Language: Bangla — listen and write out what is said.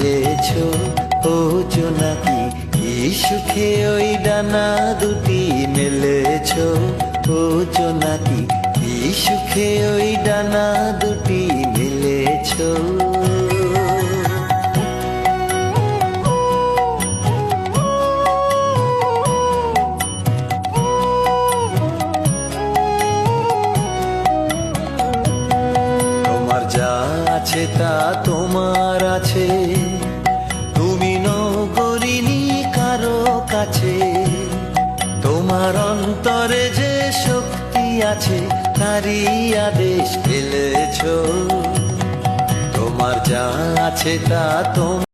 মেলেছো ও জোনাকি, কি সুখে ওই ডানা দুটি মেলেছো ও জোনাকি, কি সুখে ওই ডানা দুটি মেলেছো। তোমার যা আছে তা তোমার আছে, তুমি নগরিনী কারো কাছে। তোমার অন্তরে যে শক্তি আছে তারই আদেশ ফেলেছো। তোমার যা আছে তা তোমার